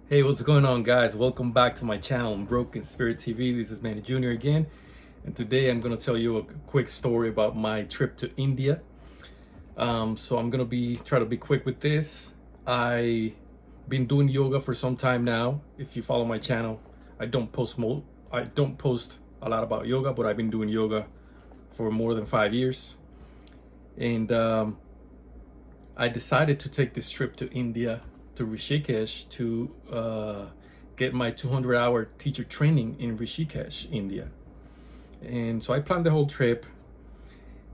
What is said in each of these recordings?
Hey, what's going on, guys? Welcome back to my channel on Broken Spirit TV. This is Manny Jr. again, and today I'm going to tell you a quick story about my trip to India. So I'm going to try to be quick with this. I've been doing yoga for some time now. If you follow my channel, I don't post a lot about yoga, but I've been doing yoga for more than 5 years. And I decided to take this trip to India, to Rishikesh, to get my 200-hour teacher training in Rishikesh, India. And so I planned the whole trip,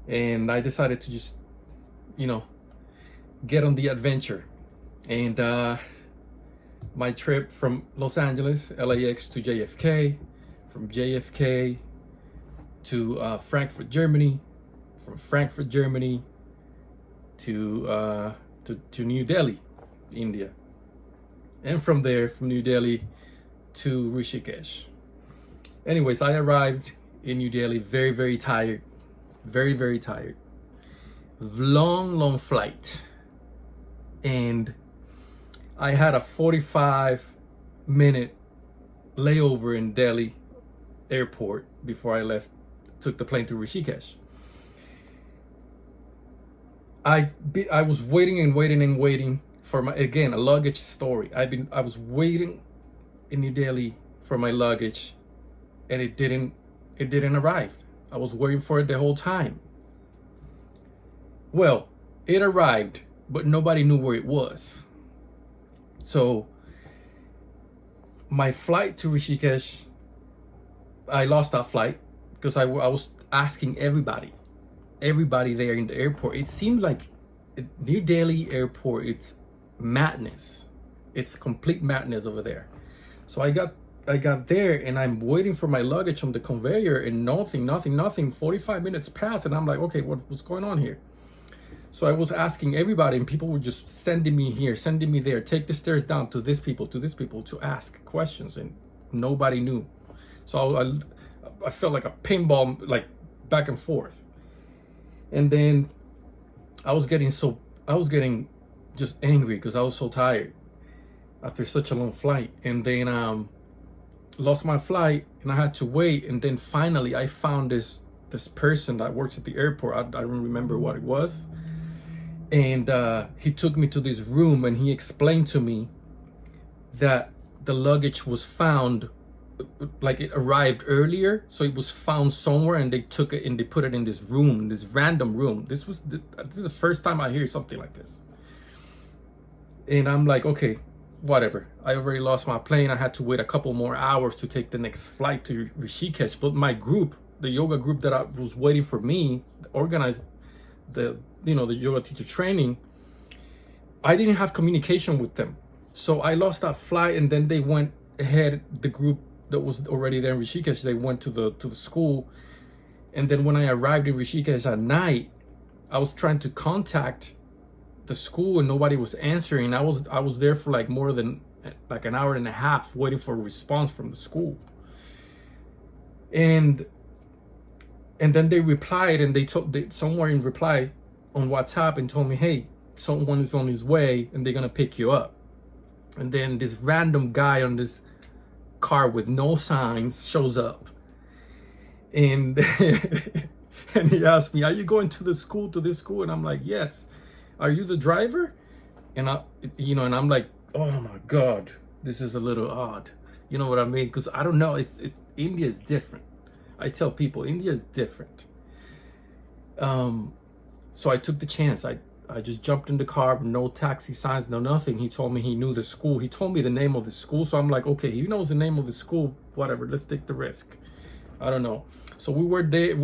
and I decided to just, get on the adventure. And my trip from Los Angeles, LAX to JFK, from JFK to Frankfurt, Germany, from Frankfurt, Germany to New Delhi, India, and from there, from New Delhi to Rishikesh. Anyways, I arrived in New Delhi very tired, very tired. Long flight, and I had a 45-minute layover in Delhi airport before I took the plane to Rishikesh. I was waiting for my, again, a luggage story. I was waiting in New Delhi for my luggage, and it didn't arrive. I was waiting for it the whole time. Well, it arrived, but nobody knew where it was. So my flight to Rishikesh, I lost that flight because I was asking everybody there in the airport. It seemed like New Delhi airport, it's madness. It's complete madness over there. So I got there, and I'm waiting for my luggage on the conveyor, and nothing. 45 minutes passed, and I'm like, okay, what's going on here? So I was asking everybody, and people were just sending me here, sending me there, take the stairs down to this people to ask questions, and nobody knew. So I felt like a pinball, like back and forth. And then I was getting just angry because I was so tired after such a long flight. And then lost my flight, and I had to wait. And then finally I found this person that works at the airport. I don't remember what it was. And he took me to this room, and he explained to me that the luggage was found, like it arrived earlier, so it was found somewhere, and they took it and they put it in this room, this random room. This is the first time I hear something like this. And I'm like, okay, whatever. I already lost my plane. I had to wait a couple more hours to take the next flight to Rishikesh. But my group, the yoga group that I was waiting for me, organized the yoga teacher training, I didn't have communication with them. So I lost that flight, and then they went ahead, the group that was already there in Rishikesh, they went to the school. And then when I arrived in Rishikesh at night, I was trying to contact the school, and nobody was answering. I was there for like more than like an hour and a half waiting for a response from the school. And then they replied, and somewhere in reply on WhatsApp, and told me, hey, someone is on his way, and they're gonna pick you up. And then this random guy on this car with no signs shows up, and and he asked me, are you going to this school? And I'm like, yes. Are you the driver? And and I'm like, oh my God, this is a little odd. You know what I mean? Because I don't know, India is different. I tell people India is different. So I took the chance. I just jumped in the car, no taxi signs, no nothing. He told me he knew the school. He told me the name of the school. So I'm like, okay, he knows the name of the school, whatever, let's take the risk. I don't know. So we were there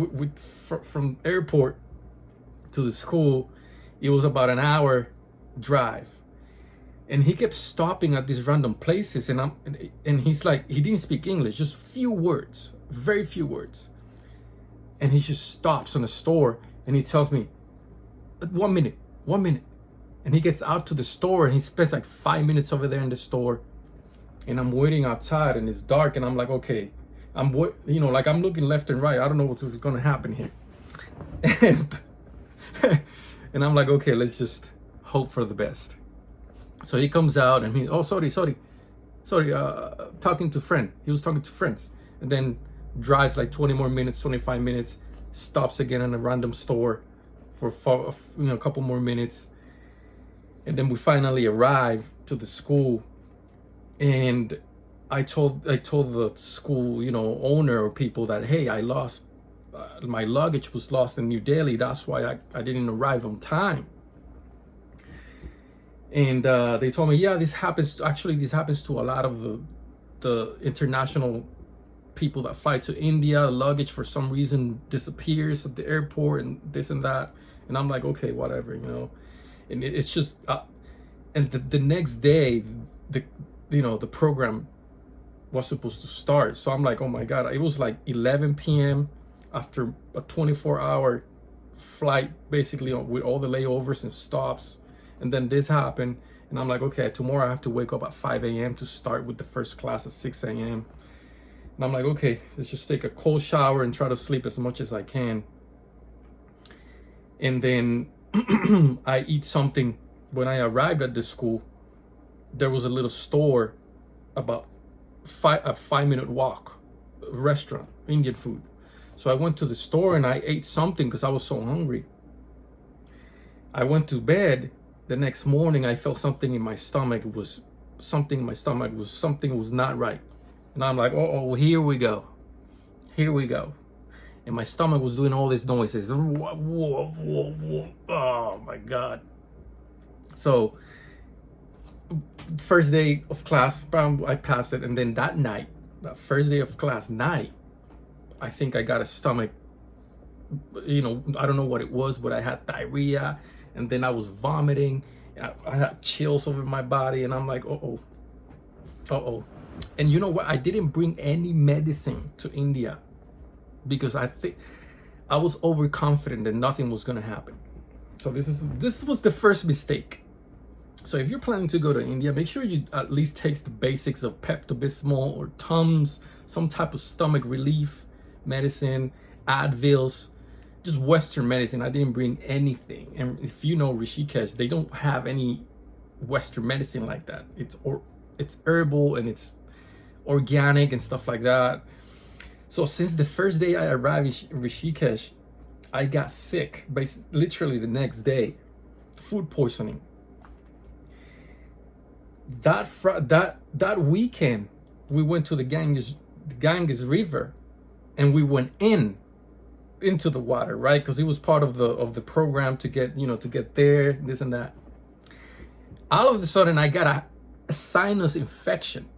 from airport to the school. It was about an hour drive. And he kept stopping at these random places, and he's like, he didn't speak English, just few words, very few words. And he just stops on a store, and he tells me, 1 minute. And he gets out to the store, and he spends like 5 minutes over there in the store. And I'm waiting outside, and it's dark, and I'm like, okay, I'm looking left and right. I don't know what's gonna happen here. And I'm like, okay, let's just hope for the best. So he comes out, and sorry. sorry, talking to friend. He was talking to friends, and then drives like 20 more minutes, 25 minutes, stops again in a random store for a couple more minutes, and then we finally arrive to the school, and I told the school, owner or people that, hey, I lost my luggage was lost in New Delhi. That's why I didn't arrive on time. And they told me, yeah, this happens to a lot of the international people that fly to India. Luggage for some reason disappears at the airport and this and that. And I'm like, okay, whatever, And it's just, and the next day, the program was supposed to start. So I'm like, oh my God, it was like 11 p.m. after a 24-hour flight, basically with all the layovers and stops. And then this happened, and I'm like, okay, tomorrow I have to wake up at 5 a.m. to start with the first class at 6 a.m. And I'm like, okay, let's just take a cold shower and try to sleep as much as I can. And then I eat something. When I arrived at the school, there was a little store about a 5-minute walk, restaurant, Indian food. So I went to the store and I ate something because I was so hungry. I went to bed. The next morning, I felt something in my stomach. It was something in my stomach. Something was not right. And I'm like, oh, here we go. Here we go. And my stomach was doing all these noises. Whoa, whoa, whoa. Oh my God. So first day of class, I passed it. And then that night, that first day of class night, I think I got a stomach, I don't know what it was, but I had diarrhea. And then I was vomiting. I had chills over my body. And I'm like, uh-oh. And you know what? I didn't bring any medicine to India because I think I was overconfident that nothing was going to happen. So this was the first mistake. So if you're planning to go to India, make sure you at least take the basics of Pepto-Bismol or Tums, some type of stomach relief medicine, Advils, just Western medicine. I didn't bring anything. And if you know Rishikesh, they don't have any Western medicine like that. It's herbal and it's organic and stuff like that. So since the first day I arrived in Rishikesh, I got sick, literally the next day, food poisoning. That weekend, we went to the Ganges River, and we went into the water, right? Because it was part of the program to get there, this and that. All of a sudden, I got a sinus infection.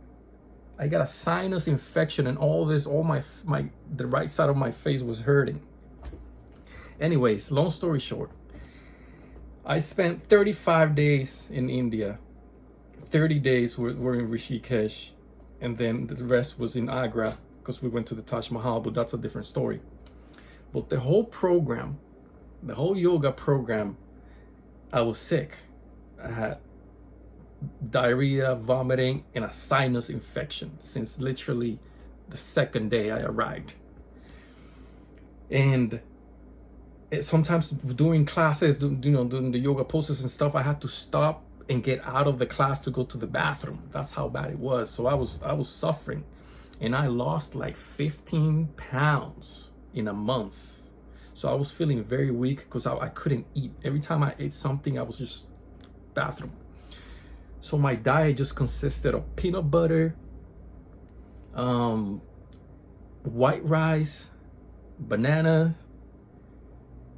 I got a sinus infection, and the right side of my face was hurting. Anyways, long story short, I spent 35 days in India. 30 days were in Rishikesh, and then the rest was in Agra because we went to the Taj Mahal, but that's a different story. But the whole program, the whole yoga program, I was sick. I had diarrhea, vomiting, and a sinus infection since literally the second day I arrived. And sometimes during classes, doing the yoga poses and stuff, I had to stop and get out of the class to go to the bathroom. That's how bad it was. So I was suffering, and I lost like 15 pounds in a month. So I was feeling very weak because I couldn't eat. Every time I ate something, I was just bathroom. So my diet just consisted of peanut butter, white rice, banana,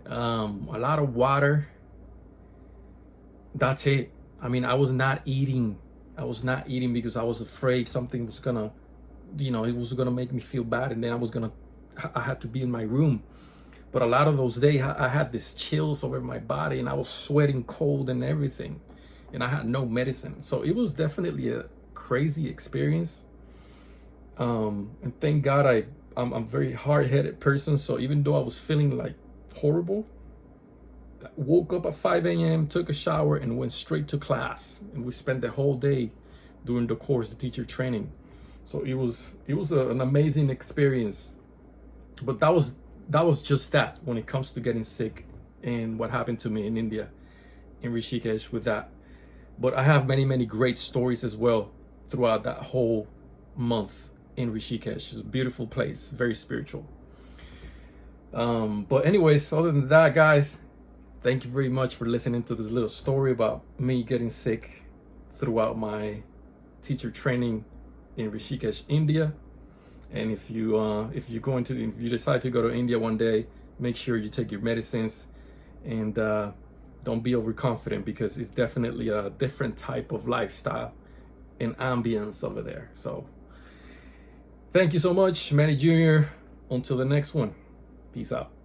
a lot of water. That's it. I mean, I was not eating because I was afraid something was gonna, it was gonna make me feel bad, and then I had to be in my room. But a lot of those days, I had this chills over my body, and I was sweating cold and everything, and I had no medicine. So it was definitely a crazy experience. And thank God I'm a very hard-headed person. So even though I was feeling like horrible, I woke up at 5 a.m., took a shower, and went straight to class. And we spent the whole day doing the course, the teacher training. So it was an amazing experience. But that was just that when it comes to getting sick and what happened to me in India, in Rishikesh with that. But I have many, many great stories as well. throughout that whole month in Rishikesh. It's a beautiful place, very spiritual. But anyways, other than that, guys, thank you very much for listening to this little story about me getting sick throughout my teacher training in Rishikesh, India. And if you decide to go to India one day, make sure you take your medicines, and don't be overconfident, because it's definitely a different type of lifestyle and ambience over there. So thank you so much, Manny Jr. Until the next one, peace out.